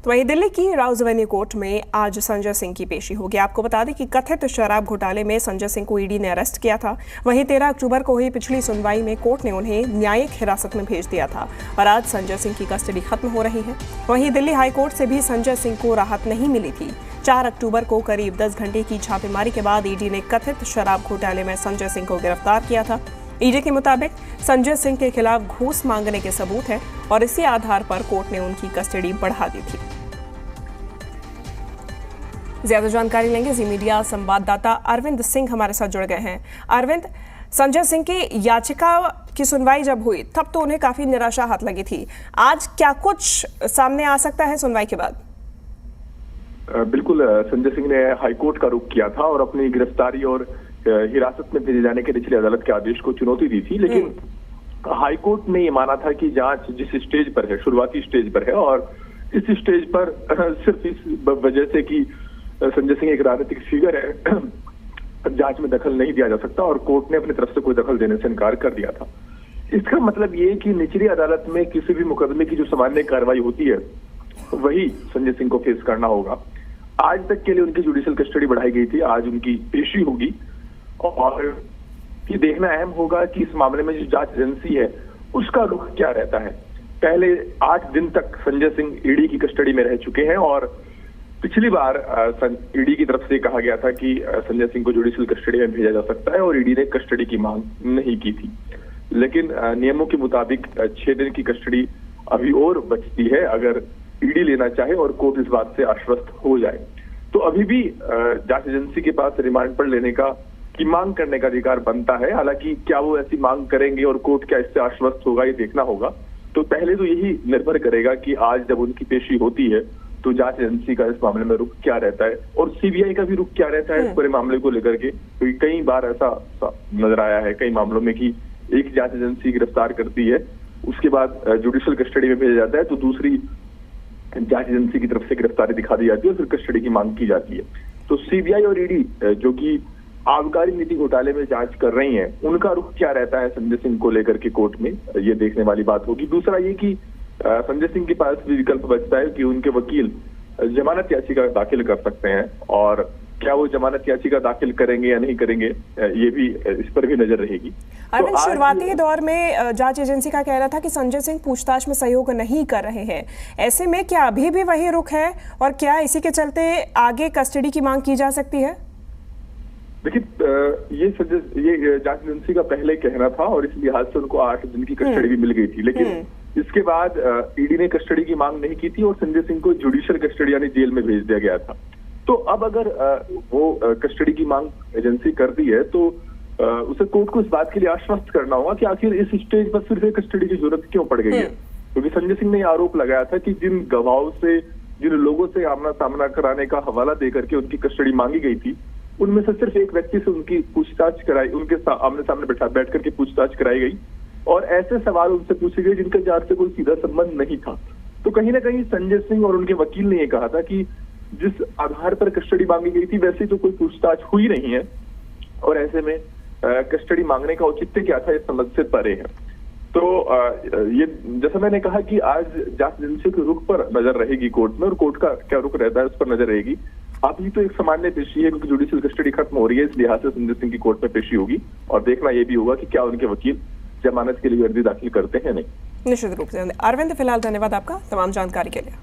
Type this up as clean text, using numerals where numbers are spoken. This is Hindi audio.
तो वहीं दिल्ली की राउज एवेन्यू कोर्ट में आज संजय सिंह की पेशी होगी। आपको बता दें कि कथित शराब घोटाले में संजय सिंह को ईडी ने अरेस्ट किया था। वहीं 13 अक्टूबर को हुई पिछली सुनवाई में कोर्ट ने उन्हें न्यायिक हिरासत में भेज दिया था और आज संजय सिंह की कस्टडी खत्म हो रही है। वहीं दिल्ली हाईकोर्ट से भी संजय सिंह को राहत नहीं मिली थी। 4 अक्टूबर को करीब 10 घंटे की छापेमारी के बाद ईडी ने कथित शराब घोटाले में संजय सिंह को गिरफ्तार किया था। ईडी के मुताबिक संजय सिंह के खिलाफ घूस मांगने के सबूत हैं और इसी आधार पर कोर्ट ने उनकी कस्टडी बढ़ा दी थी। ज्यादा जानकारी लेंगे जी मीडिया संवाददाता अरविंद सिंह हमारे साथ जुड़ गए हैं। अरविंद, संजय सिंह की याचिका की सुनवाई जब हुई तब तो उन्हें काफी निराशा हाथ लगी थी। आज क्या कुछ सामने आ सकता है सुनवाई के बाद? बिल्कुल, संजय सिंह ने हाईकोर्ट का रुख किया था और अपनी गिरफ्तारी और हिरासत में भेजे जाने के निचली अदालत के आदेश को चुनौती दी थी, लेकिन हाईकोर्ट ने ये माना था कि जांच जिस स्टेज पर है, शुरुआती स्टेज पर है और इस स्टेज पर सिर्फ इस वजह से कि संजय सिंह एक राजनीतिक फिगर है, जांच में दखल नहीं दिया जा सकता और कोर्ट ने अपनी तरफ से कोई दखल देने से इनकार कर दिया था। इसका मतलब ये कि निचली अदालत में किसी भी मुकदमे की जो सामान्य कार्रवाई होती है वही संजय सिंह को फेस करना होगा। आज तक के लिए उनकी जुडिशियल कस्टडी बढ़ाई गई थी, आज उनकी पेशी होगी और ये देखना अहम होगा कि इस मामले में जो जांच एजेंसी है उसका रुख क्या रहता है। पहले 8 दिन तक संजय सिंह ईडी की कस्टडी में रह चुके हैं और पिछली बार ईडी की तरफ से कहा गया था कि संजय सिंह को जुडिशियल कस्टडी में भेजा जा सकता है और ईडी ने कस्टडी की मांग नहीं की थी, लेकिन नियमों के मुताबिक 6 दिन की कस्टडी अभी और बचती है अगर ईडी लेना चाहे और कोर्ट इस बात से आश्वस्त हो जाए। तो अभी भी जांच एजेंसी के पास रिमांड पर लेने की मांग करने का अधिकार बनता है। हालांकि क्या वो ऐसी मांग करेंगे और कोर्ट क्या इससे आश्वस्त होगा, ये देखना होगा। तो पहले तो यही निर्भर करेगा कि आज जब उनकी पेशी होती है तो जांच एजेंसी का इस मामले में रुख क्या रहता है और सीबीआई का भी रुख क्या रहता है इस पूरे मामले को लेकर के। क्योंकि कई बार ऐसा नजर आया है कई मामलों में कि एक जांच एजेंसी गिरफ्तार करती है, उसके बाद जुडिशियल कस्टडी में भेजा जाता है तो दूसरी जांच एजेंसी की तरफ से गिरफ्तारी दिखा दी जाती है और फिर कस्टडी की मांग की जाती है। तो सीबीआई और ईडी जो कि आबकारी नीति घोटाले में जांच कर रही हैं, उनका रुख क्या रहता है संजय सिंह को लेकर के कोर्ट में, ये देखने वाली बात होगी। दूसरा ये कि संजय सिंह के पास भी विकल्प बचता है कि उनके वकील जमानत याचिका दाखिल कर सकते हैं और क्या वो जमानत याचिका दाखिल करेंगे या नहीं करेंगे, ये भी इस पर भी नजर रहेगी। अरविंद, शुरुआती दौर में जांच एजेंसी का कहना था कि संजय सिंह पूछताछ में सहयोग नहीं कर रहे हैं। ऐसे में क्या अभी भी वही रुख है और क्या इसी के चलते आगे कस्टडी की मांग की जा सकती है? देखिए, ये जांच एजेंसी का पहले कहना था और इस लिहाज से उनको 8 दिन की कस्टडी भी मिल गई थी, लेकिन इसके बाद ईडी ने कस्टडी की मांग नहीं की थी और संजय सिंह को जुडिशियल कस्टडी यानी जेल में भेज दिया गया था। तो अब अगर वो कस्टडी की मांग एजेंसी करती है तो उसे कोर्ट को इस बात के लिए आश्वस्त करना होगा कि आखिर इस स्टेज पर सिर्फ कस्टडी की जरूरत क्यों पड़ गई है। क्योंकि संजय सिंह ने आरोप लगाया था कि जिन गवाहों से, जिन लोगों से आमना सामना कराने का हवाला देकर के उनकी कस्टडी मांगी गई थी, उनमें से सिर्फ एक व्यक्ति से उनकी पूछताछ कराई, उनके आमने सामने बैठ करके पूछताछ कराई गई और ऐसे सवाल उनसे पूछे गए जिनका जांच से कोई सीधा संबंध नहीं था। तो कहीं ना कहीं संजय सिंह और उनके वकील ने यह कहा था कि जिस आधार पर कस्टडी मांगी गई थी वैसे तो कोई पूछताछ हुई नहीं है और ऐसे में कस्टडी मांगने का औचित्य क्या था, इस समझ से परे है। तो ये जैसा मैंने कहा कि आज जांच एजेंसी के रुख पर नजर रहेगी कोर्ट में और कोर्ट का क्या रुख रहता है उस पर नजर रहेगी। अभी तो एक सामान्य पेशी है क्योंकि जुडिशियल कस्टडी खत्म हो रही है, इस लिहाज से संजय सिंह की कोर्ट में पेशी होगी और देखना यह भी होगा कि क्या उनके वकील जमानत के लिए अर्जी दाखिल करते हैं नहीं। निश्चित रूप से। अरविंद, फिलहाल धन्यवाद आपका तमाम जानकारी के लिए।